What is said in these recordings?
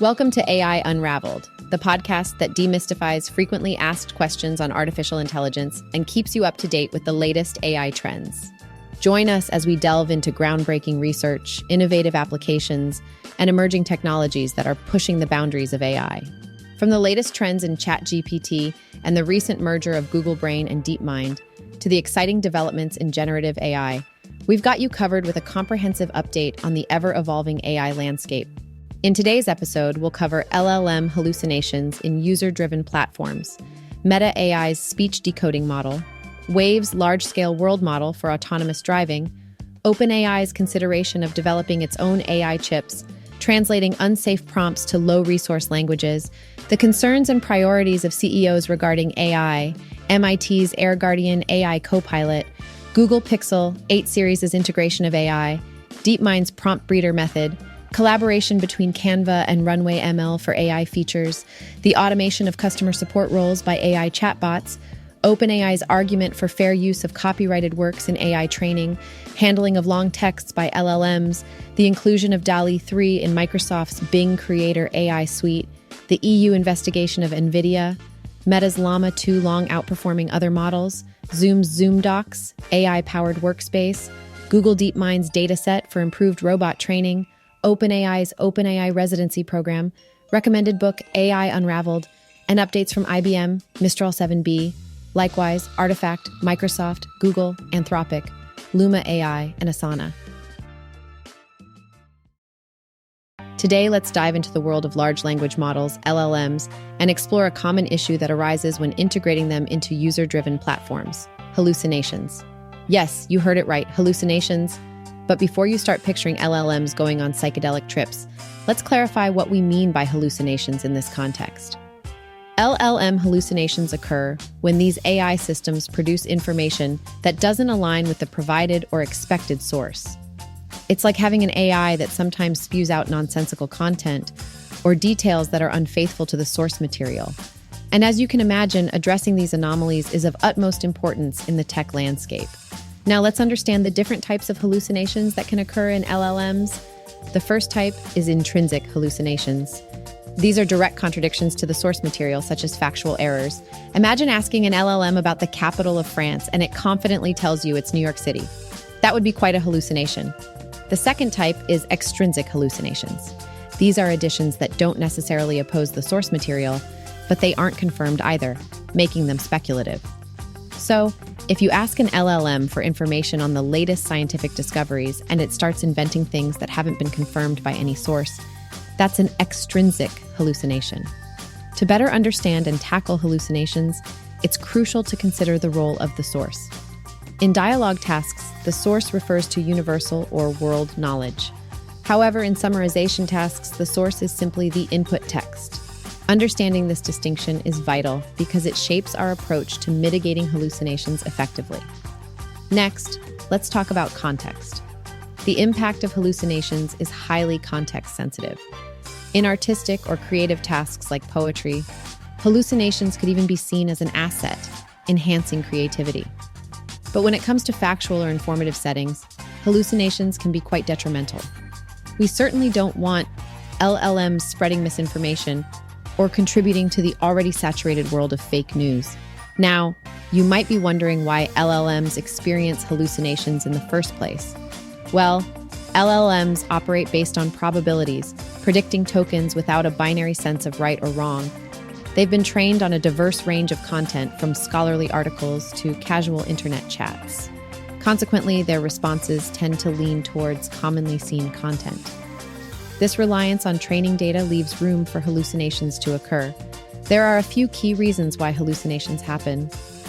Welcome to AI Unraveled, the podcast that demystifies frequently asked questions on artificial intelligence and keeps you up to date with the latest AI trends. Join us as we delve into groundbreaking research, innovative applications, and emerging technologies that are pushing the boundaries of AI. From the latest trends in ChatGPT and the recent merger of Google Brain and DeepMind, to the exciting developments in generative AI, we've got you covered with a comprehensive update on the ever-evolving AI landscape. In today's episode, we'll cover LLM hallucinations in user-driven platforms, Meta AI's speech decoding model, Wave's large-scale world model for autonomous driving, OpenAI's consideration of developing its own AI chips, translating unsafe prompts to low-resource languages, the concerns and priorities of CEOs regarding AI, MIT's Air Guardian AI Copilot, Google Pixel 8 series' integration of AI, DeepMind's prompt breeder method, collaboration between Canva and Runway ML for AI features, the automation of customer support roles by AI chatbots, OpenAI's argument for fair use of copyrighted works in AI training, handling of long texts by LLMs, the inclusion of DALL-E 3 in Microsoft's Bing Creator AI suite, the EU investigation of NVIDIA, Meta's Llama 2 long outperforming other models, Zoom's Zoom Docs, AI-powered workspace, Google DeepMind's dataset for improved robot training, OpenAI's OpenAI residency program, recommended book AI Unraveled, and updates from IBM, Mistral 7B, likewise Artifact, Microsoft, Google, Anthropic, Luma AI, and Asana. Today, let's dive into the world of large language models, LLMs, and explore a common issue that arises when integrating them into user-driven platforms: hallucinations. Yes, you heard it right, hallucinations. But before you start picturing LLMs going on psychedelic trips, let's clarify what we mean by hallucinations in this context. LLM hallucinations occur when these AI systems produce information that doesn't align with the provided or expected source. It's like having an AI that sometimes spews out nonsensical content or details that are unfaithful to the source material. And as you can imagine, addressing these anomalies is of utmost importance in the tech landscape. Now let's understand the different types of hallucinations that can occur in LLMs. The first type is intrinsic hallucinations. These are direct contradictions to the source material, such as factual errors. Imagine asking an LLM about the capital of France, and it confidently tells you it's New York City. That would be quite a hallucination. The second type is extrinsic hallucinations. These are additions that don't necessarily oppose the source material, but they aren't confirmed either, making them speculative. So, if you ask an LLM for information on the latest scientific discoveries and it starts inventing things that haven't been confirmed by any source, that's an extrinsic hallucination. To better understand and tackle hallucinations, it's crucial to consider the role of the source. In dialogue tasks, the source refers to universal or world knowledge. However, in summarization tasks, the source is simply the input text. Understanding this distinction is vital because it shapes our approach to mitigating hallucinations effectively. Next, let's talk about context. The impact of hallucinations is highly context sensitive. In artistic or creative tasks like poetry, hallucinations could even be seen as an asset, enhancing creativity. But when it comes to factual or informative settings, hallucinations can be quite detrimental. We certainly don't want LLMs spreading misinformation or contributing to the already saturated world of fake news. Now, you might be wondering why LLMs experience hallucinations in the first place. Well, LLMs operate based on probabilities, predicting tokens without a binary sense of right or wrong. They've been trained on a diverse range of content, from scholarly articles to casual internet chats. Consequently, their responses tend to lean towards commonly seen content. This reliance on training data leaves room for hallucinations to occur. There are a few key reasons why hallucinations happen.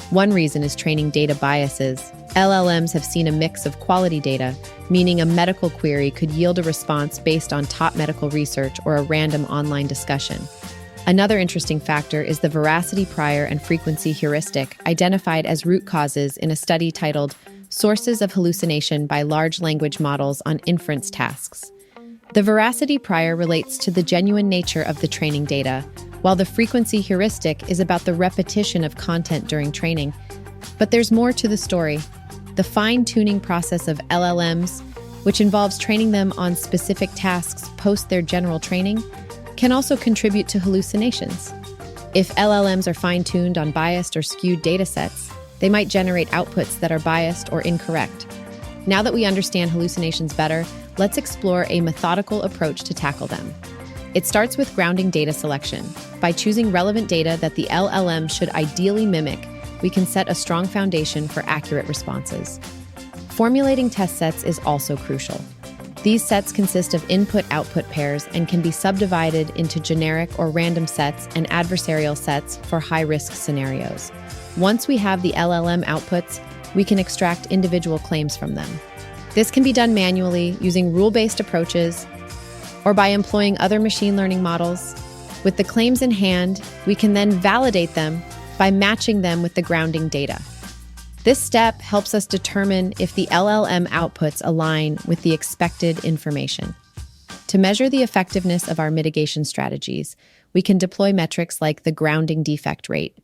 One reason is training data biases. LLMs have seen a mix of quality data, meaning a medical query could yield a response based on top medical research or a random online discussion. Another interesting factor is the veracity prior and frequency heuristic, identified as root causes in a study titled Sources of Hallucination by Large Language Models on Inference Tasks. The veracity prior relates to the genuine nature of the training data, while the frequency heuristic is about the repetition of content during training. But there's more to the story. The fine-tuning process of LLMs, which involves training them on specific tasks post their general training, can also contribute to hallucinations. If LLMs are fine-tuned on biased or skewed datasets, they might generate outputs that are biased or incorrect. Now that we understand hallucinations better, let's explore a methodical approach to tackle them. It starts with grounding data selection. By choosing relevant data that the LLM should ideally mimic, we can set a strong foundation for accurate responses. Formulating test sets is also crucial. These sets consist of input-output pairs and can be subdivided into generic or random sets and adversarial sets for high-risk scenarios. Once we have the LLM outputs, we can extract individual claims from them. This can be done manually using rule-based approaches or by employing other machine learning models. With the claims in hand, we can then validate them by matching them with the grounding data. This step helps us determine if the LLM outputs align with the expected information. To measure the effectiveness of our mitigation strategies, we can deploy metrics like the grounding defect rate.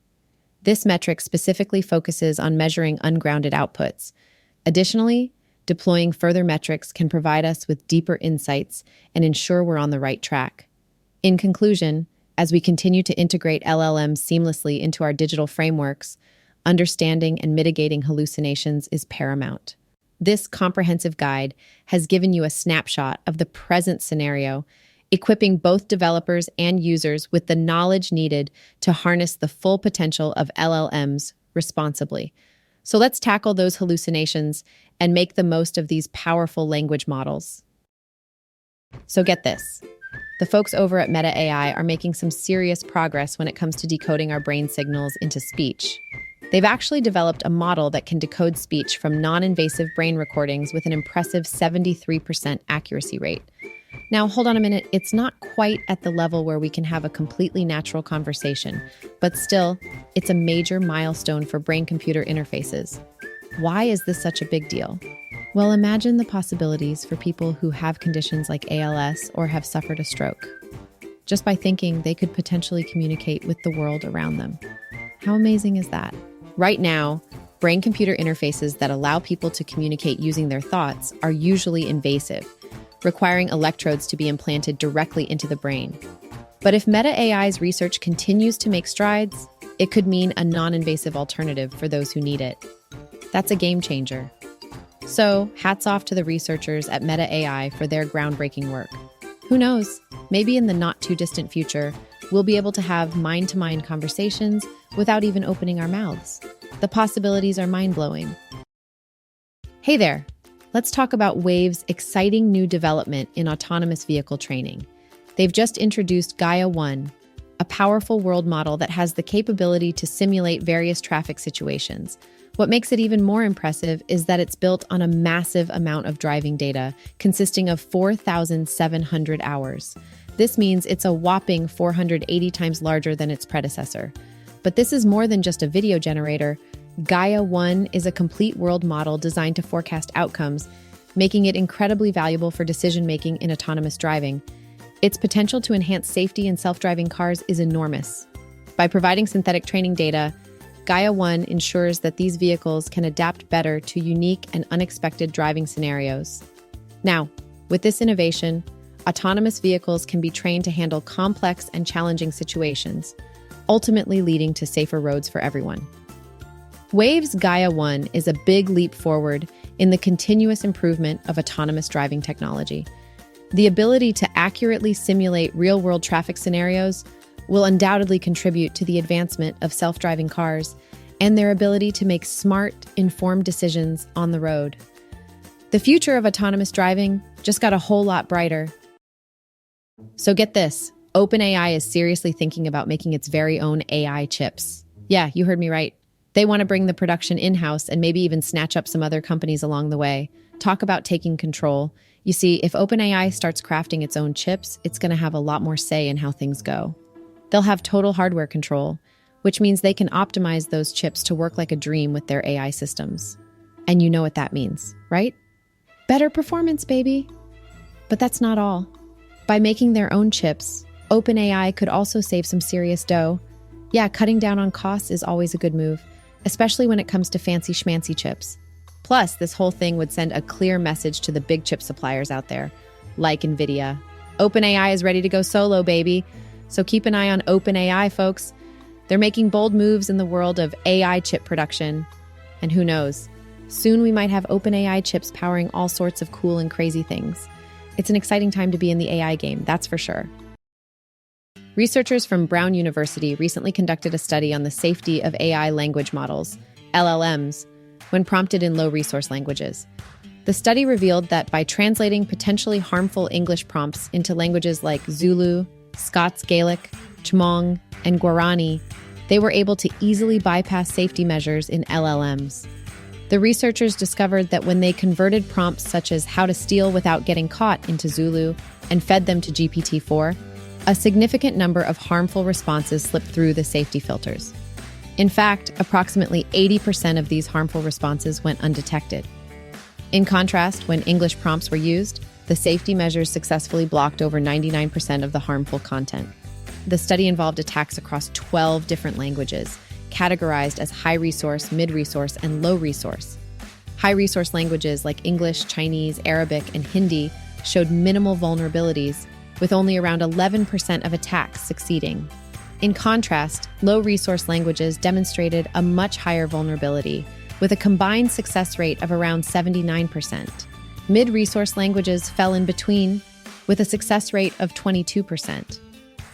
This metric specifically focuses on measuring ungrounded outputs. Additionally, deploying further metrics can provide us with deeper insights and ensure we're on the right track. In conclusion, as we continue to integrate LLMs seamlessly into our digital frameworks, understanding and mitigating hallucinations is paramount. This comprehensive guide has given you a snapshot of the present scenario, equipping both developers and users with the knowledge needed to harness the full potential of LLMs responsibly. So let's tackle those hallucinations and make the most of these powerful language models. So get this. The folks over at Meta AI are making some serious progress when it comes to decoding our brain signals into speech. They've actually developed a model that can decode speech from non-invasive brain recordings with an impressive 73% accuracy rate. Now, hold on a minute, it's not quite at the level where we can have a completely natural conversation, but still, it's a major milestone for brain-computer interfaces. Why is this such a big deal? Well, imagine the possibilities for people who have conditions like ALS or have suffered a stroke. Just by thinking, they could potentially communicate with the world around them. How amazing is that? Right now, brain-computer interfaces that allow people to communicate using their thoughts are usually invasive, requiring electrodes to be implanted directly into the brain. But if Meta AI's research continues to make strides, it could mean a non-invasive alternative for those who need it. That's a game changer. So, hats off to the researchers at Meta AI for their groundbreaking work. Who knows, maybe in the not-too-distant future, we'll be able to have mind-to-mind conversations without even opening our mouths. The possibilities are mind-blowing. Hey there! Let's talk about Wave's exciting new development in autonomous vehicle training. They've just introduced Gaia-1, a powerful world model that has the capability to simulate various traffic situations. What makes it even more impressive is that it's built on a massive amount of driving data, consisting of 4,700 hours. This means it's a whopping 480 times larger than its predecessor. But this is more than just a video generator. Gaia-1 is a complete world model designed to forecast outcomes, making it incredibly valuable for decision-making in autonomous driving. Its potential to enhance safety in self-driving cars is enormous. By providing synthetic training data, Gaia-1 ensures that these vehicles can adapt better to unique and unexpected driving scenarios. Now, with this innovation, autonomous vehicles can be trained to handle complex and challenging situations, ultimately leading to safer roads for everyone. Wave's Gaia-1 is a big leap forward in the continuous improvement of autonomous driving technology. The ability to accurately simulate real-world traffic scenarios will undoubtedly contribute to the advancement of self-driving cars and their ability to make smart, informed decisions on the road. The future of autonomous driving just got a whole lot brighter. So get this, OpenAI is seriously thinking about making its very own AI chips. Yeah, you heard me right. They want to bring the production in-house and maybe even snatch up some other companies along the way. Talk about taking control. You see, if OpenAI starts crafting its own chips, it's going to have a lot more say in how things go. They'll have total hardware control, which means they can optimize those chips to work like a dream with their AI systems. And you know what that means, right? Better performance, baby. But that's not all. By making their own chips, OpenAI could also save some serious dough. Yeah, cutting down on costs is always a good move, especially when it comes to fancy schmancy chips. Plus, this whole thing would send a clear message to the big chip suppliers out there, like NVIDIA. OpenAI is ready to go solo, baby. So keep an eye on OpenAI, folks. They're making bold moves in the world of AI chip production. And who knows, soon we might have OpenAI chips powering all sorts of cool and crazy things. It's an exciting time to be in the AI game, that's for sure. Researchers from Brown University recently conducted a study on the safety of AI language models, LLMs, when prompted in low-resource languages. The study revealed that by translating potentially harmful English prompts into languages like Zulu, Scots Gaelic, Chmong, and Guarani, they were able to easily bypass safety measures in LLMs. The researchers discovered that when they converted prompts such as how to steal without getting caught into Zulu and fed them to GPT-4, a significant number of harmful responses slipped through the safety filters. In fact, approximately 80% of these harmful responses went undetected. In contrast, when English prompts were used, the safety measures successfully blocked over 99% of the harmful content. The study involved attacks across 12 different languages, categorized as high-resource, mid-resource, and low-resource. High-resource languages like English, Chinese, Arabic, and Hindi showed minimal vulnerabilities, with only around 11% of attacks succeeding. In contrast, low-resource languages demonstrated a much higher vulnerability, with a combined success rate of around 79%. Mid-resource languages fell in between, with a success rate of 22%.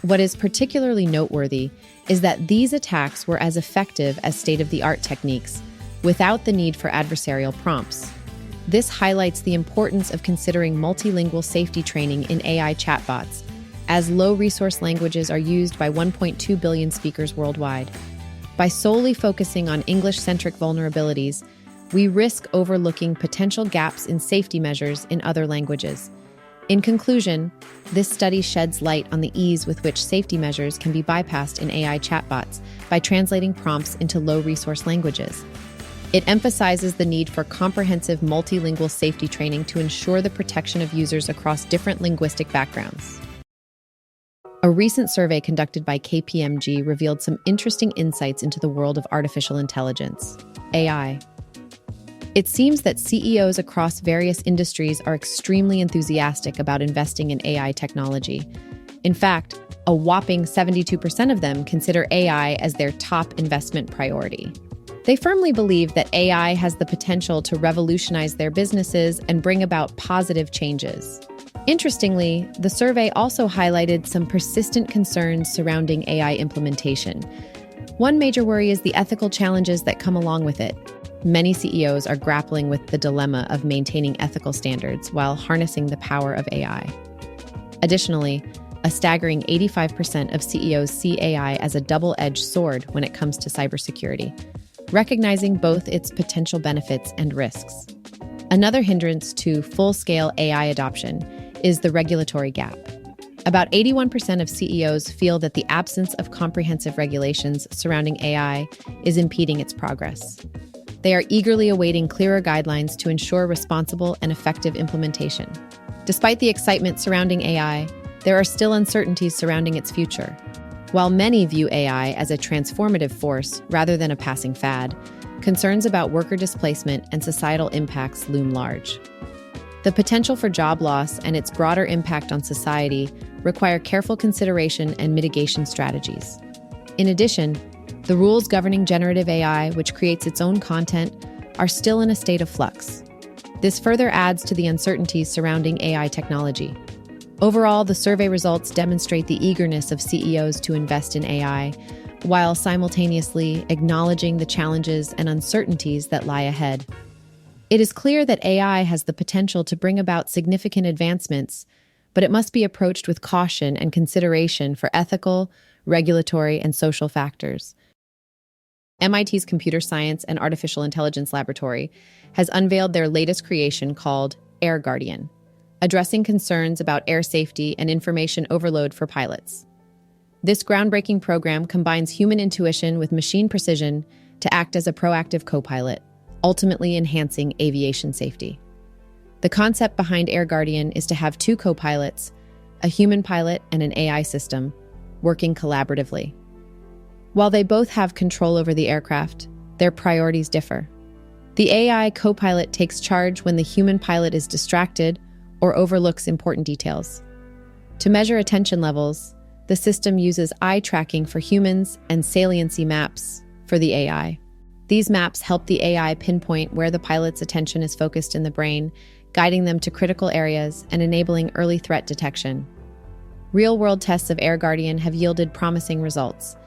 What is particularly noteworthy is that these attacks were as effective as state-of-the-art techniques, without the need for adversarial prompts. This highlights the importance of considering multilingual safety training in AI chatbots, as low-resource languages are used by 1.2 billion speakers worldwide. By solely focusing on English-centric vulnerabilities, we risk overlooking potential gaps in safety measures in other languages. In conclusion, this study sheds light on the ease with which safety measures can be bypassed in AI chatbots by translating prompts into low-resource languages. It emphasizes the need for comprehensive multilingual safety training to ensure the protection of users across different linguistic backgrounds. A recent survey conducted by KPMG revealed some interesting insights into the world of artificial intelligence, AI. It seems that CEOs across various industries are extremely enthusiastic about investing in AI technology. In fact, a whopping 72% of them consider AI as their top investment priority. They firmly believe that AI has the potential to revolutionize their businesses and bring about positive changes. Interestingly, the survey also highlighted some persistent concerns surrounding AI implementation. One major worry is the ethical challenges that come along with it. Many CEOs are grappling with the dilemma of maintaining ethical standards while harnessing the power of AI. Additionally, a staggering 85% of CEOs see AI as a double-edged sword when it comes to cybersecurity, recognizing both its potential benefits and risks. Another hindrance to full-scale AI adoption is the regulatory gap. About 81% of CEOs feel that the absence of comprehensive regulations surrounding AI is impeding its progress. They are eagerly awaiting clearer guidelines to ensure responsible and effective implementation. Despite the excitement surrounding AI, there are still uncertainties surrounding its future. While many view AI as a transformative force rather than a passing fad, concerns about worker displacement and societal impacts loom large. The potential for job loss and its broader impact on society require careful consideration and mitigation strategies. In addition, the rules governing generative AI, which creates its own content, are still in a state of flux. This further adds to the uncertainties surrounding AI technology. Overall, the survey results demonstrate the eagerness of CEOs to invest in AI, while simultaneously acknowledging the challenges and uncertainties that lie ahead. It is clear that AI has the potential to bring about significant advancements, but it must be approached with caution and consideration for ethical, regulatory, and social factors. MIT's Computer Science and Artificial Intelligence Laboratory has unveiled their latest creation called Air Guardian, addressing concerns about air safety and information overload for pilots. This groundbreaking program combines human intuition with machine precision to act as a proactive co-pilot, ultimately enhancing aviation safety. The concept behind Air Guardian is to have two co-pilots, a human pilot and an AI system, working collaboratively. While they both have control over the aircraft, their priorities differ. The AI co-pilot takes charge when the human pilot is distracted or overlooks important details. To measure attention levels, the system uses eye tracking for humans and saliency maps for the AI. These maps help the AI pinpoint where the pilot's attention is focused in the brain, guiding them to critical areas and enabling early threat detection. Real-world tests of Air Guardian have yielded promising results.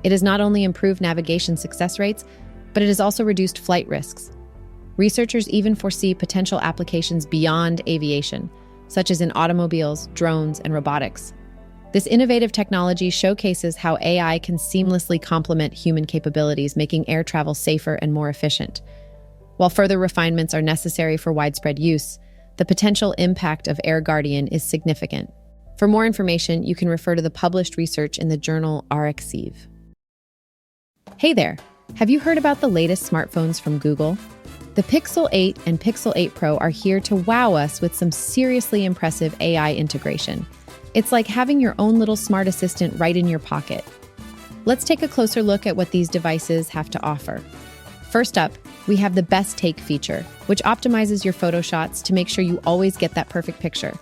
It has not only improved navigation success rates, but it has also reduced flight risks. Researchers even foresee potential applications beyond aviation, such as in automobiles, drones, and robotics. This innovative technology showcases how AI can seamlessly complement human capabilities, making air travel safer and more efficient. While further refinements are necessary for widespread use, the potential impact of Air Guardian is significant. For more information, you can refer to the published research in the journal RxEve. Hey there! Have you heard about the latest smartphones from Google? The Pixel 8 and Pixel 8 Pro are here to wow us with some seriously impressive AI integration. It's like having your own little smart assistant right in your pocket. Let's take a closer look at what these devices have to offer. First up, we have the Best Take feature, which optimizes your photo shots to make sure you always get that perfect picture.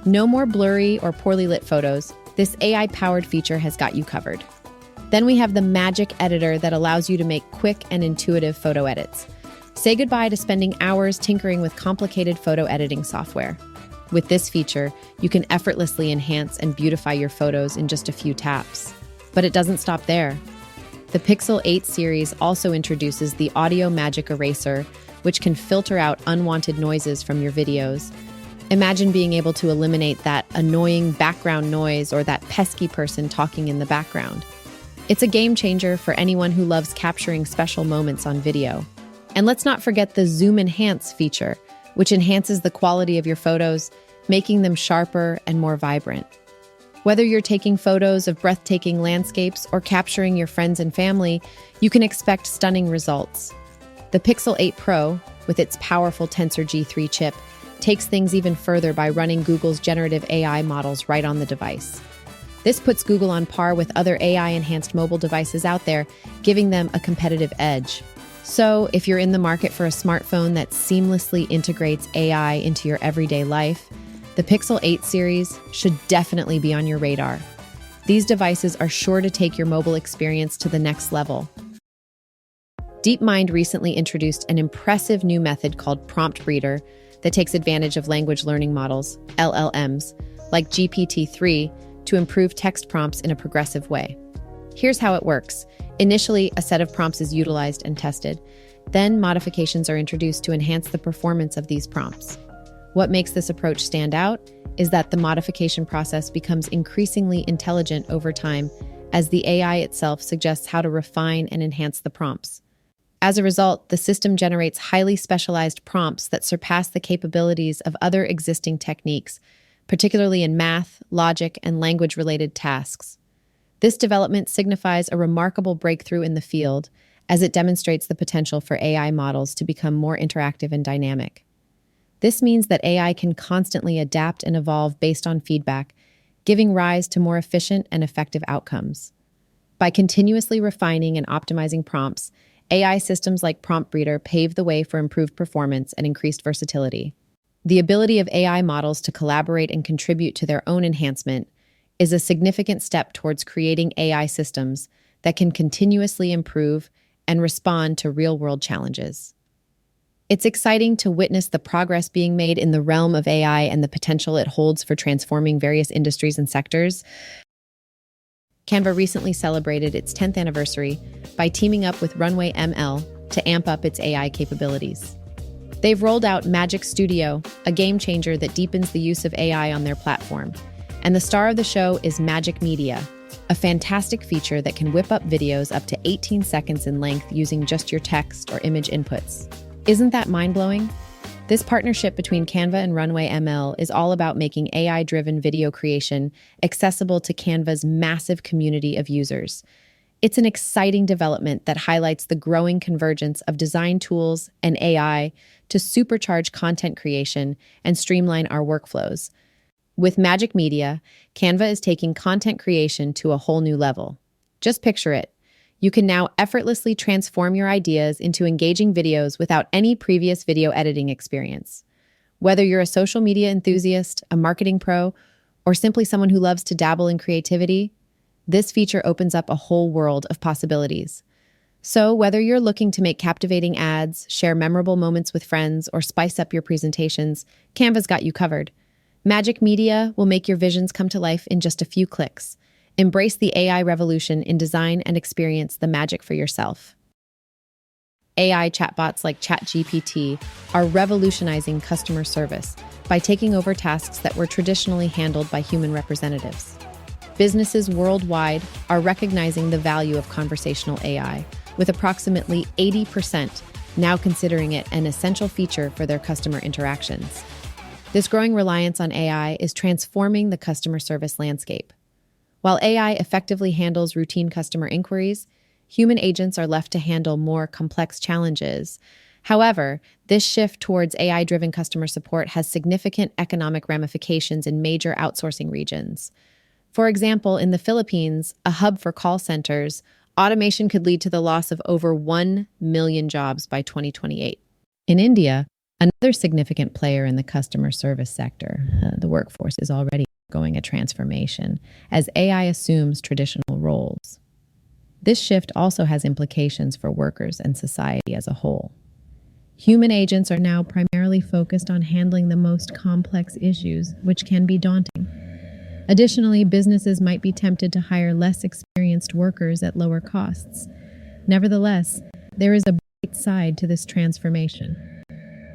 No more blurry or poorly lit photos. This AI-powered feature has got you covered. Then we have the Magic Editor that allows you to make quick and intuitive photo edits. Say goodbye to spending hours tinkering with complicated photo editing software. With this feature, you can effortlessly enhance and beautify your photos in just a few taps. But it doesn't stop there. The Pixel 8 series also introduces the Audio Magic Eraser, which can filter out unwanted noises from your videos. Imagine being able to eliminate that annoying background noise or that pesky person talking in the background. It's a game changer for anyone who loves capturing special moments on video. And let's not forget the Zoom Enhance feature, which enhances the quality of your photos, making them sharper and more vibrant. Whether you're taking photos of breathtaking landscapes or capturing your friends and family, you can expect stunning results. The Pixel 8 Pro, with its powerful Tensor G3 chip, takes things even further by running Google's generative AI models right on the device. This puts Google on par with other AI-enhanced mobile devices out there, giving them a competitive edge. So, if you're in the market for a smartphone that seamlessly integrates AI into your everyday life, the Pixel 8 series should definitely be on your radar. These devices are sure to take your mobile experience to the next level. DeepMind recently introduced an impressive new method called Prompt Reader that takes advantage of language learning models, LLMs, like GPT-3 to improve text prompts in a progressive way. Here's how it works. Initially, a set of prompts is utilized and tested. Then modifications are introduced to enhance the performance of these prompts. What makes this approach stand out is that the modification process becomes increasingly intelligent over time as the AI itself suggests how to refine and enhance the prompts. As a result, the system generates highly specialized prompts that surpass the capabilities of other existing techniques, particularly in math, logic, and language-related tasks. This development signifies a remarkable breakthrough in the field, as it demonstrates the potential for AI models to become more interactive and dynamic. This means that AI can constantly adapt and evolve based on feedback, giving rise to more efficient and effective outcomes. By continuously refining and optimizing prompts, AI systems like Prompt Reader pave the way for improved performance and increased versatility. The ability of AI models to collaborate and contribute to their own enhancement is a significant step towards creating AI systems that can continuously improve and respond to real-world challenges. It's exciting to witness the progress being made in the realm of AI and the potential it holds for transforming various industries and sectors. Canva recently celebrated its 10th anniversary by teaming up with Runway ML to amp up its AI capabilities. They've rolled out Magic Studio, a game changer that deepens the use of AI on their platform. And the star of the show is Magic Media, a fantastic feature that can whip up videos up to 18 seconds in length using just your text or image inputs. Isn't that mind-blowing? This partnership between Canva and Runway ML is all about making AI-driven video creation accessible to Canva's massive community of users. It's an exciting development that highlights the growing convergence of design tools and AI to supercharge content creation and streamline our workflows. With Magic Media, Canva is taking content creation to a whole new level. Just picture it. You can now effortlessly transform your ideas into engaging videos without any previous video editing experience. Whether you're a social media enthusiast, a marketing pro, or simply someone who loves to dabble in creativity, this feature opens up a whole world of possibilities. So, whether you're looking to make captivating ads, share memorable moments with friends, or spice up your presentations, Canva's got you covered. Magic Media will make your visions come to life in just a few clicks. Embrace the AI revolution in design and experience the magic for yourself. AI chatbots like ChatGPT are revolutionizing customer service by taking over tasks that were traditionally handled by human representatives. Businesses worldwide are recognizing the value of conversational AI, with approximately 80% now considering it an essential feature for their customer interactions. This growing reliance on AI is transforming the customer service landscape. While AI effectively handles routine customer inquiries, human agents are left to handle more complex challenges. However, this shift towards AI-driven customer support has significant economic ramifications in major outsourcing regions. For example, in the Philippines, a hub for call centers, automation could lead to the loss of over 1 million jobs by 2028. In India, another significant player in the customer service sector, the workforce is already undergoing a transformation as AI assumes traditional roles. This shift also has implications for workers and society as a whole. Human agents are now primarily focused on handling the most complex issues, which can be daunting. Additionally, businesses might be tempted to hire less experienced workers at lower costs. Nevertheless, there is a bright side to this transformation.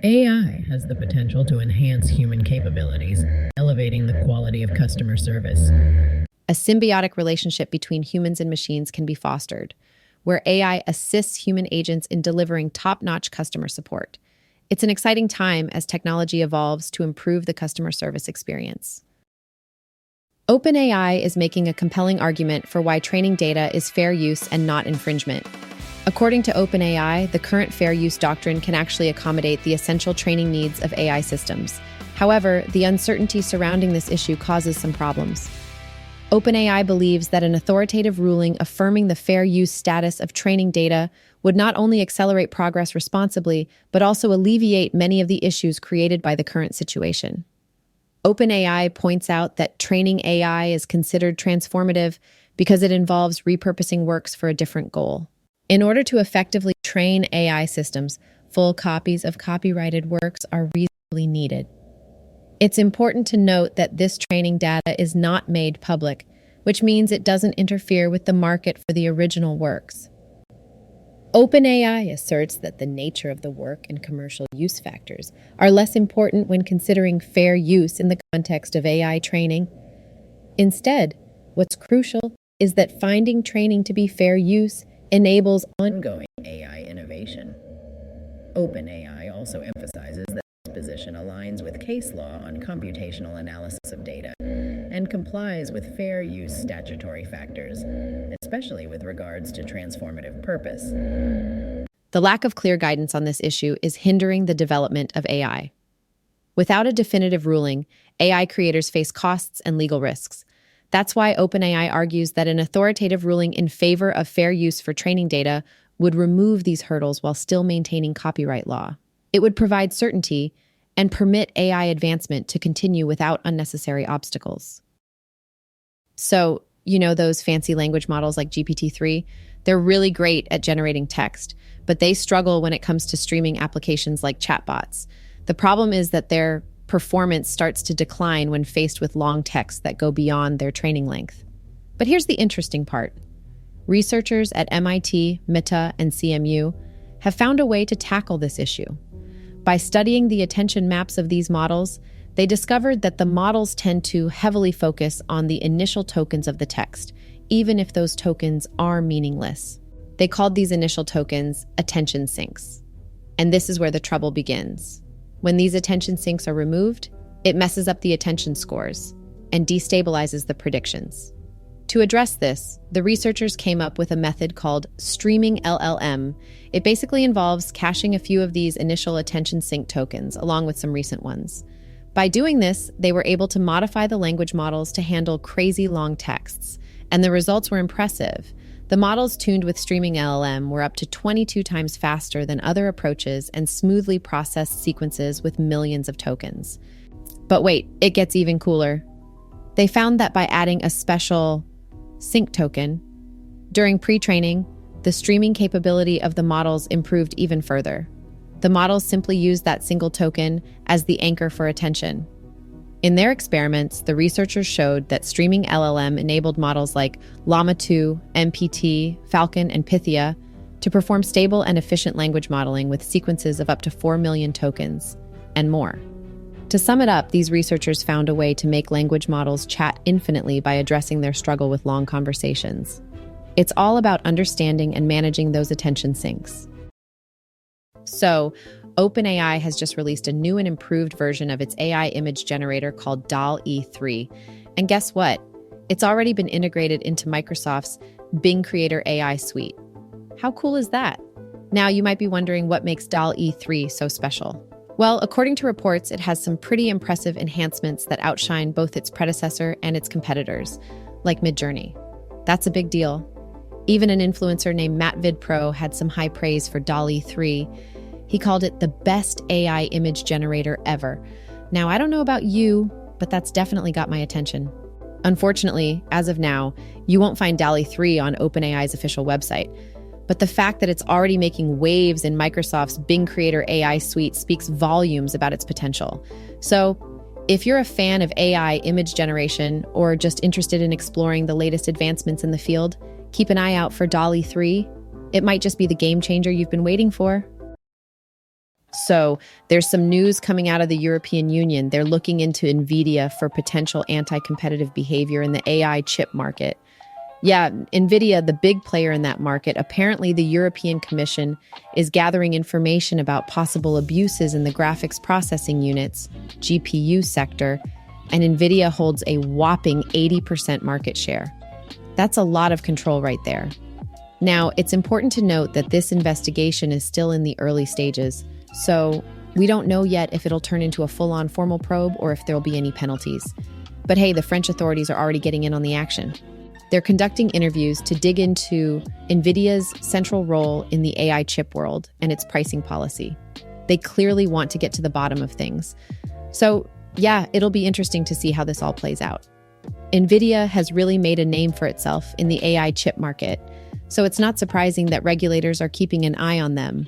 AI has the potential to enhance human capabilities, elevating the quality of customer service. A symbiotic relationship between humans and machines can be fostered, where AI assists human agents in delivering top-notch customer support. It's an exciting time as technology evolves to improve the customer service experience. OpenAI is making a compelling argument for why training data is fair use and not infringement. According to OpenAI, the current fair use doctrine can actually accommodate the essential training needs of AI systems. However, the uncertainty surrounding this issue causes some problems. OpenAI believes that an authoritative ruling affirming the fair use status of training data would not only accelerate progress responsibly, but also alleviate many of the issues created by the current situation. OpenAI points out that training AI is considered transformative because it involves repurposing works for a different goal. In order to effectively train AI systems, full copies of copyrighted works are reasonably needed. It's important to note that this training data is not made public, which means it doesn't interfere with the market for the original works. OpenAI asserts that the nature of the work and commercial use factors are less important when considering fair use in the context of AI training. Instead, what's crucial is that finding training to be fair use enables ongoing AI innovation. OpenAI also emphasizes that this position aligns with case law on computational analysis of data and complies with fair use statutory factors, especially with regards to transformative purpose. The lack of clear guidance on this issue is hindering the development of AI. Without a definitive ruling, AI creators face costs and legal risks. That's why OpenAI argues that an authoritative ruling in favor of fair use for training data would remove these hurdles while still maintaining copyright law. It would provide certainty and permit AI advancement to continue without unnecessary obstacles. So, those fancy language models like GPT-3, they're really great at generating text, but they struggle when it comes to streaming applications like chatbots. The problem is that their performance starts to decline when faced with long texts that go beyond their training length. But here's the interesting part. Researchers at MIT, MITA, and CMU have found a way to tackle this issue. By studying the attention maps of these models, they discovered that the models tend to heavily focus on the initial tokens of the text, even if those tokens are meaningless. They called these initial tokens attention sinks. And this is where the trouble begins. When these attention sinks are removed, it messes up the attention scores and destabilizes the predictions. To address this, the researchers came up with a method called streaming LLM. It basically involves caching a few of these initial attention sink tokens, along with some recent ones. By doing this, they were able to modify the language models to handle crazy long texts, and the results were impressive. The models tuned with streaming LLM were up to 22 times faster than other approaches and smoothly processed sequences with millions of tokens. But wait, it gets even cooler. They found that by adding a special sync token during pre-training, the streaming capability of the models improved even further. The models simply used that single token as the anchor for attention. In their experiments, the researchers showed that streaming LLM enabled models like Llama 2, MPT, Falcon, and Pythia to perform stable and efficient language modeling with sequences of up to 4 million tokens, and more. To sum it up, these researchers found a way to make language models chat infinitely by addressing their struggle with long conversations. It's all about understanding and managing those attention sinks. So, OpenAI has just released a new and improved version of its AI image generator called DALL-E 3. And guess what? It's already been integrated into Microsoft's Bing Creator AI suite. How cool is that? Now, you might be wondering what makes DALL-E 3 so special. Well, according to reports, it has some pretty impressive enhancements that outshine both its predecessor and its competitors, like Midjourney. That's a big deal. Even an influencer named MattVidPro had some high praise for DALL-E 3. He called it the best AI image generator ever. Now, I don't know about you, but that's definitely got my attention. Unfortunately, as of now, you won't find DALL-E 3 on OpenAI's official website. But the fact that it's already making waves in Microsoft's Bing Creator AI suite speaks volumes about its potential. So, if you're a fan of AI image generation or just interested in exploring the latest advancements in the field, keep an eye out for DALL-E 3. It might just be the game changer you've been waiting for. So, there's some news coming out of the European Union. They're looking into NVIDIA for potential anti-competitive behavior in the AI chip market. Yeah, NVIDIA, the big player in that market. Apparently, the European Commission is gathering information about possible abuses in the graphics processing units, GPU sector, and NVIDIA holds a whopping 80% market share. That's a lot of control right there. Now, it's important to note that this investigation is still in the early stages, so we don't know yet if it'll turn into a full-on formal probe or if there'll be any penalties. But hey, the French authorities are already getting in on the action. They're conducting interviews to dig into NVIDIA's central role in the AI chip world and its pricing policy. They clearly want to get to the bottom of things. So, yeah, it'll be interesting to see how this all plays out. NVIDIA has really made a name for itself in the AI chip market, so it's not surprising that regulators are keeping an eye on them.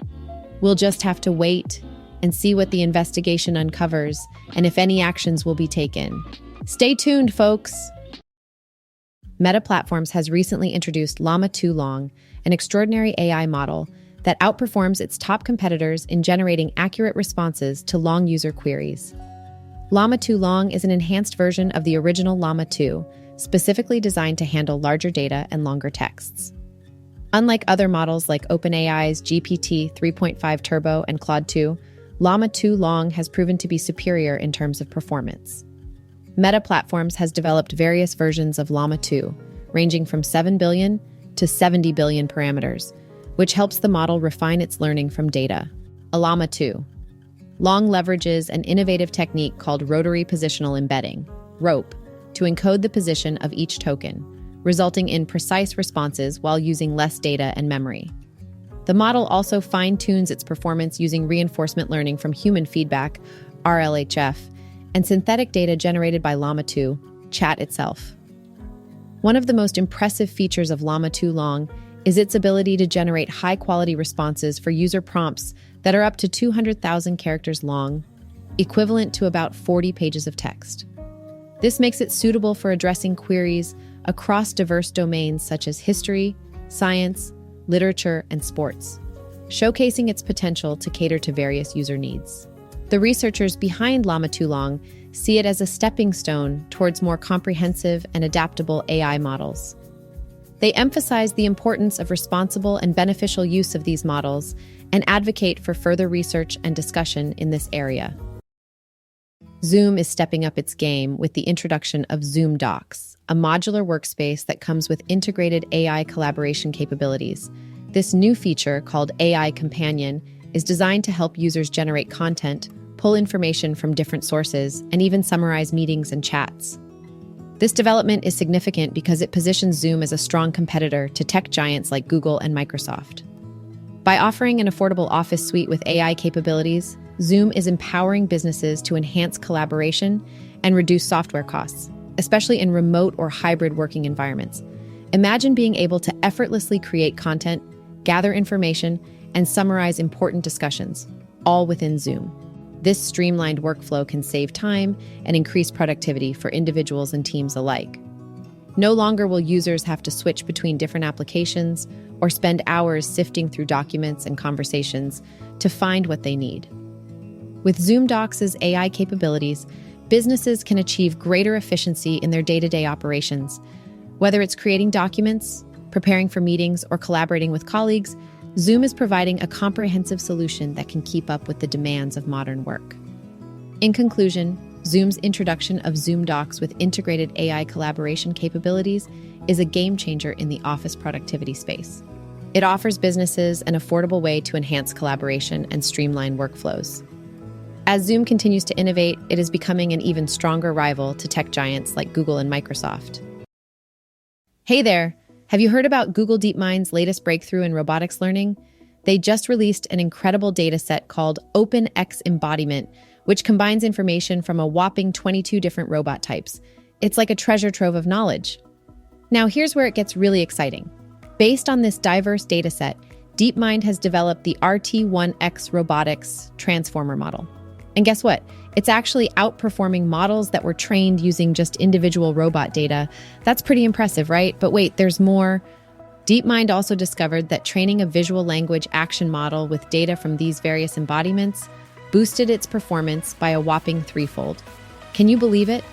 We'll just have to wait and see what the investigation uncovers and if any actions will be taken. Stay tuned, folks! Meta Platforms has recently introduced Llama 2 Long, an extraordinary AI model that outperforms its top competitors in generating accurate responses to long user queries. Llama 2 Long is an enhanced version of the original Llama 2, specifically designed to handle larger data and longer texts. Unlike other models like OpenAI's GPT 3.5 Turbo and Claude 2, Llama 2 Long has proven to be superior in terms of performance. Meta Platforms has developed various versions of Llama 2, ranging from 7 billion to 70 billion parameters, which helps the model refine its learning from data. A Llama 2 Long leverages an innovative technique called rotary positional embedding, ROPE, to encode the position of each token, resulting in precise responses while using less data and memory. The model also fine-tunes its performance using reinforcement learning from human feedback, RLHF, and synthetic data generated by Llama 2, chat itself. One of the most impressive features of Llama 2 Long is its ability to generate high-quality responses for user prompts that are up to 200,000 characters long, equivalent to about 40 pages of text. This makes it suitable for addressing queries across diverse domains such as history, science, literature, and sports, showcasing its potential to cater to various user needs. The researchers behind Llama 2 Long see it as a stepping stone towards more comprehensive and adaptable AI models. They emphasize the importance of responsible and beneficial use of these models and advocate for further research and discussion in this area. Zoom is stepping up its game with the introduction of Zoom Docs, a modular workspace that comes with integrated AI collaboration capabilities. This new feature, called AI Companion, is designed to help users generate content, pull information from different sources, and even summarize meetings and chats. This development is significant because it positions Zoom as a strong competitor to tech giants like Google and Microsoft. By offering an affordable office suite with AI capabilities, Zoom is empowering businesses to enhance collaboration and reduce software costs. especially in remote or hybrid working environments. Imagine being able to effortlessly create content, gather information, and summarize important discussions, all within Zoom. This streamlined workflow can save time and increase productivity for individuals and teams alike. No longer will users have to switch between different applications or spend hours sifting through documents and conversations to find what they need. With Zoom Docs' AI capabilities, businesses can achieve greater efficiency in their day-to-day operations. Whether it's creating documents, preparing for meetings, or collaborating with colleagues, Zoom is providing a comprehensive solution that can keep up with the demands of modern work. In conclusion, Zoom's introduction of Zoom Docs with integrated AI collaboration capabilities is a game changer in the office productivity space. It offers businesses an affordable way to enhance collaboration and streamline workflows. As Zoom continues to innovate, it is becoming an even stronger rival to tech giants like Google and Microsoft. Hey there! Have you heard about Google DeepMind's latest breakthrough in robotics learning? They just released an incredible dataset called OpenX Embodiment, which combines information from a whopping 22 different robot types. It's like a treasure trove of knowledge. Now here's where it gets really exciting. Based on this diverse dataset, DeepMind has developed the RT1X Robotics Transformer model. And guess what? It's actually outperforming models that were trained using just individual robot data. That's pretty impressive, right? But wait, there's more. DeepMind also discovered that training a visual language action model with data from these various embodiments boosted its performance by a whopping threefold. Can you believe it?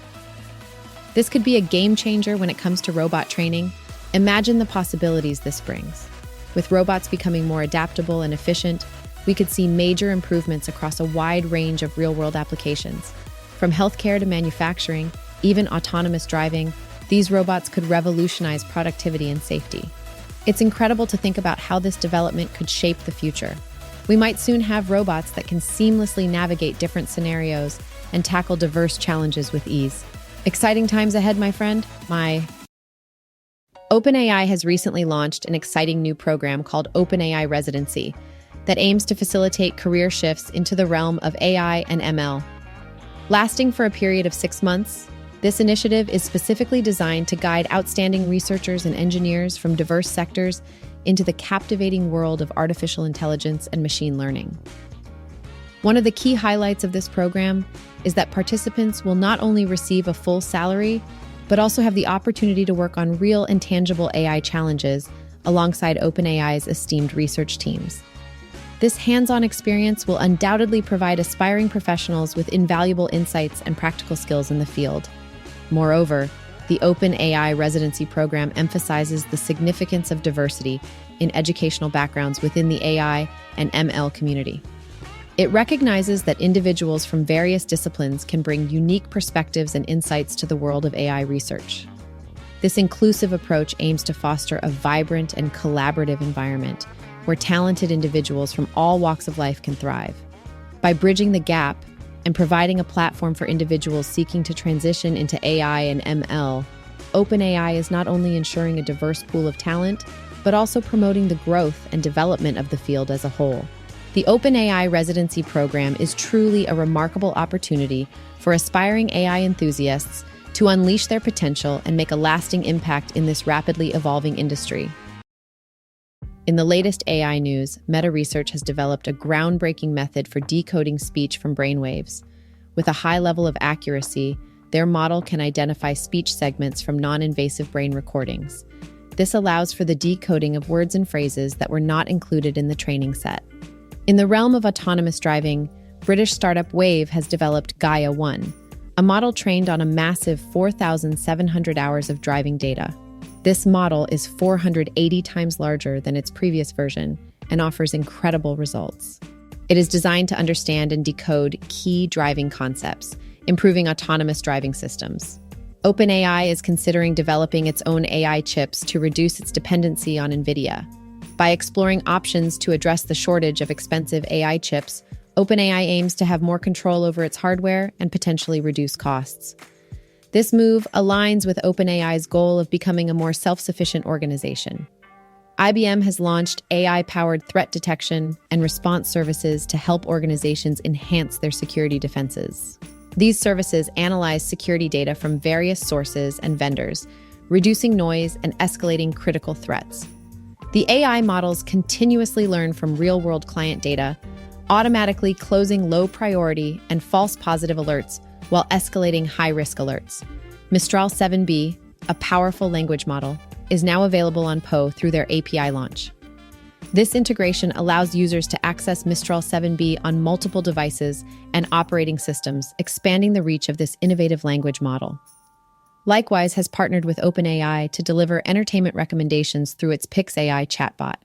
This could be a game changer when it comes to robot training. Imagine the possibilities this brings. With robots becoming more adaptable and efficient, we could see major improvements across a wide range of real-world applications. From healthcare to manufacturing, even autonomous driving, these robots could revolutionize productivity and safety. It's incredible to think about how this development could shape the future. We might soon have robots that can seamlessly navigate different scenarios and tackle diverse challenges with ease. Exciting times ahead, my friend. OpenAI has recently launched an exciting new program called OpenAI Residency that aims to facilitate career shifts into the realm of AI and ML. Lasting for a period of 6 months, this initiative is specifically designed to guide outstanding researchers and engineers from diverse sectors into the captivating world of artificial intelligence and machine learning. One of the key highlights of this program is that participants will not only receive a full salary, but also have the opportunity to work on real and tangible AI challenges alongside OpenAI's esteemed research teams. This hands-on experience will undoubtedly provide aspiring professionals with invaluable insights and practical skills in the field. Moreover, the OpenAI residency program emphasizes the significance of diversity in educational backgrounds within the AI and ML community. It recognizes that individuals from various disciplines can bring unique perspectives and insights to the world of AI research. This inclusive approach aims to foster a vibrant and collaborative environment where talented individuals from all walks of life can thrive. By bridging the gap and providing a platform for individuals seeking to transition into AI and ML, OpenAI is not only ensuring a diverse pool of talent, but also promoting the growth and development of the field as a whole. The OpenAI residency program is truly a remarkable opportunity for aspiring AI enthusiasts to unleash their potential and make a lasting impact in this rapidly evolving industry. In the latest AI news, Meta Research has developed a groundbreaking method for decoding speech from brainwaves. With a high level of accuracy, their model can identify speech segments from non-invasive brain recordings. This allows for the decoding of words and phrases that were not included in the training set. In the realm of autonomous driving, British startup Wave has developed Gaia 1, a model trained on a massive 4,700 hours of driving data. This model is 480 times larger than its previous version and offers incredible results. It is designed to understand and decode key driving concepts, improving autonomous driving systems. OpenAI is considering developing its own AI chips to reduce its dependency on NVIDIA. By exploring options to address the shortage of expensive AI chips, OpenAI aims to have more control over its hardware and potentially reduce costs. This move aligns with OpenAI's goal of becoming a more self-sufficient organization. IBM has launched AI-powered threat detection and response services to help organizations enhance their security defenses. These services analyze security data from various sources and vendors, reducing noise and escalating critical threats. The AI models continuously learn from real-world client data, automatically closing low-priority and false positive alerts while escalating high-risk alerts. Mistral 7B, a powerful language model, is now available on Poe through their API launch. This integration allows users to access Mistral 7B on multiple devices and operating systems, expanding the reach of this innovative language model. Likewise has partnered with OpenAI to deliver entertainment recommendations through its Pix AI chatbot.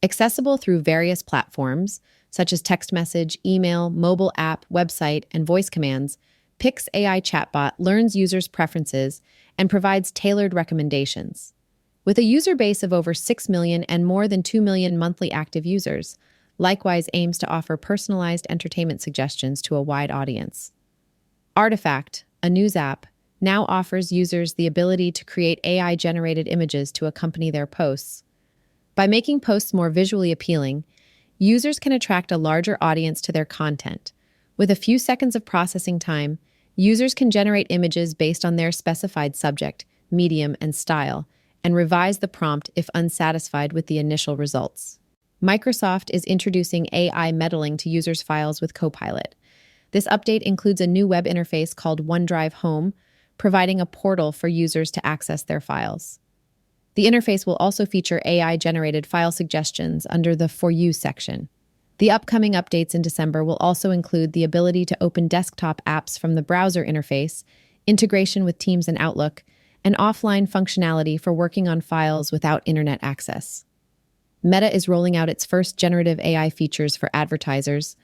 Accessible through various platforms, such as text message, email, mobile app, website, and voice commands, Pix AI chatbot learns users' preferences and provides tailored recommendations. With a user base of over 6 million and more than 2 million monthly active users, Likewise aims to offer personalized entertainment suggestions to a wide audience. Artifact, a news app, now offers users the ability to create AI-generated images to accompany their posts. By making posts more visually appealing, users can attract a larger audience to their content. With a few seconds of processing time, users can generate images based on their specified subject, medium, and style, and revise the prompt if unsatisfied with the initial results. Microsoft is introducing AI meddling to users' files with Copilot. This update includes a new web interface called OneDrive Home, providing a portal for users to access their files. The interface will also feature AI-generated file suggestions under the For You section. The upcoming updates in December will also include the ability to open desktop apps from the browser interface, integration with Teams and Outlook, and offline functionality for working on files without internet access. Meta is rolling out its first generative AI features for advertisers,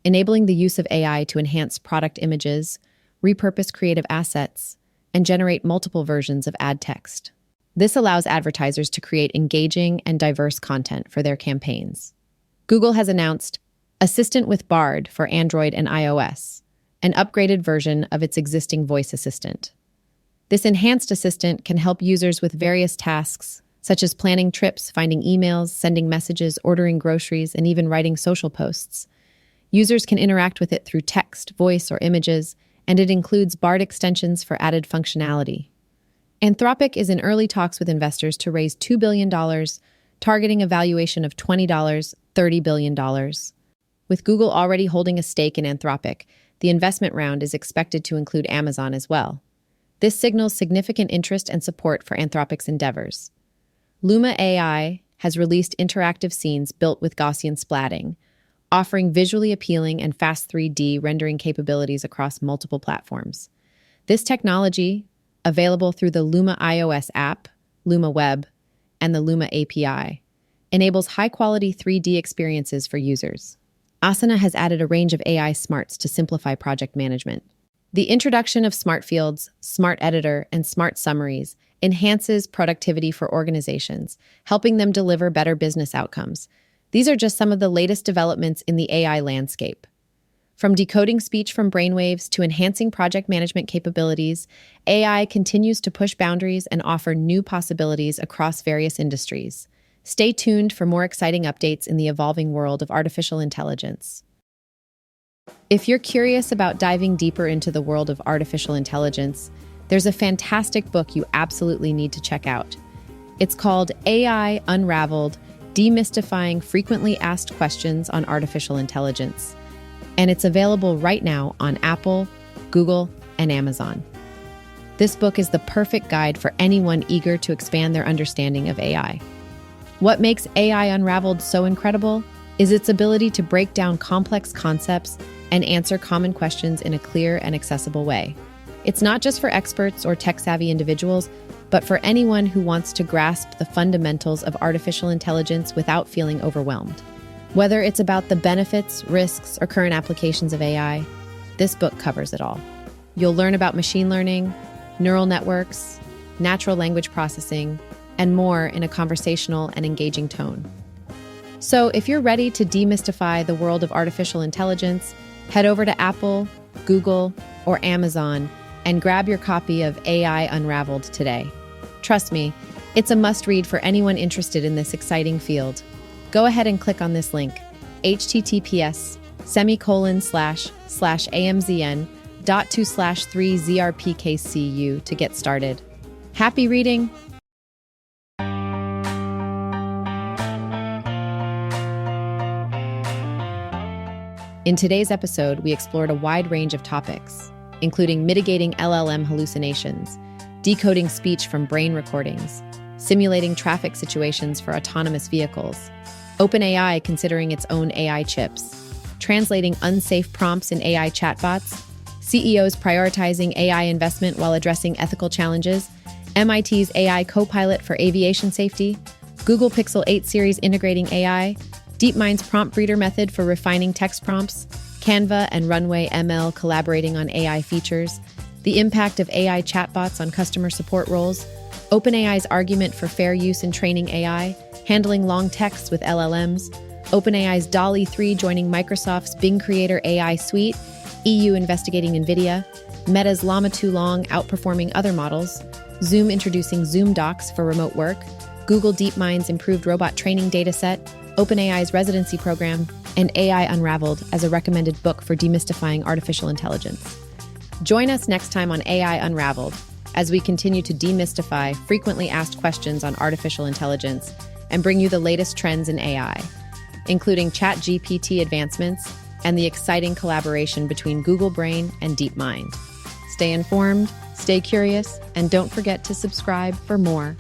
enabling the use of AI to enhance product images, repurpose creative assets, and generate multiple versions of ad text. This allows advertisers to create engaging and diverse content for their campaigns. Google has announced Assistant with Bard for Android and iOS, an upgraded version of its existing voice assistant. This enhanced assistant can help users with various tasks, such as planning trips, finding emails, sending messages, ordering groceries, and even writing social posts. Users can interact with it through text, voice, or images, and it includes Bard extensions for added functionality. Anthropic is in early talks with investors to raise $2 billion, targeting a valuation of $30 billion. With Google already holding a stake in Anthropic, the investment round is expected to include Amazon as well. This signals significant interest and support for Anthropic's endeavors. Luma AI has released interactive scenes built with Gaussian splatting, offering visually appealing and fast 3D rendering capabilities across multiple platforms. This technology, available through the Luma iOS app, Luma Web, and the Luma API, enables high-quality 3D experiences for users. Asana has added a range of AI smarts to simplify project management. The introduction of smart fields, smart editor, and smart summaries enhances productivity for organizations, helping them deliver better business outcomes. These are just some of the latest developments in the AI landscape. From decoding speech from brainwaves to enhancing project management capabilities, AI continues to push boundaries and offer new possibilities across various industries. Stay tuned for more exciting updates in the evolving world of artificial intelligence. If you're curious about diving deeper into the world of artificial intelligence, there's a fantastic book you absolutely need to check out. It's called AI Unraveled: Demystifying Frequently Asked Questions on Artificial Intelligence. And it's available right now on Apple, Google, and Amazon. This book is the perfect guide for anyone eager to expand their understanding of AI. What makes AI Unraveled so incredible is its ability to break down complex concepts and answer common questions in a clear and accessible way. It's not just for experts or tech-savvy individuals, but for anyone who wants to grasp the fundamentals of artificial intelligence without feeling overwhelmed. Whether it's about the benefits, risks, or current applications of AI, this book covers it all. You'll learn about machine learning, neural networks, natural language processing, and more in a conversational and engaging tone. So if you're ready to demystify the world of artificial intelligence, head over to Apple, Google, or Amazon and grab your copy of AI Unraveled today. Trust me, it's a must-read for anyone interested in this exciting field. Go ahead and click on this link, https://amzn .2/3 ZRPKCU to get started. Happy reading! In today's episode, we explored a wide range of topics, including mitigating LLM hallucinations, decoding speech from brain recordings, simulating traffic situations for autonomous vehicles, OpenAI considering its own AI chips, translating unsafe prompts in AI chatbots, CEOs prioritizing AI investment while addressing ethical challenges, MIT's AI Copilot for aviation safety, Google Pixel 8 series integrating AI, DeepMind's prompt breeder method for refining text prompts, Canva and Runway ML collaborating on AI features, the impact of AI chatbots on customer support roles, OpenAI's argument for fair use in training AI, handling long texts with LLMs, OpenAI's DALL-E 3 joining Microsoft's Bing Creator AI suite, EU investigating NVIDIA, Meta's Llama 2 Long outperforming other models, Zoom introducing Zoom Docs for remote work, Google DeepMind's improved robot training dataset, OpenAI's residency program, and AI Unraveled as a recommended book for demystifying artificial intelligence. Join us next time on AI Unraveled as we continue to demystify frequently asked questions on artificial intelligence and bring you the latest trends in AI, including ChatGPT advancements and the exciting collaboration between Google Brain and DeepMind. Stay informed, stay curious, and don't forget to subscribe for more.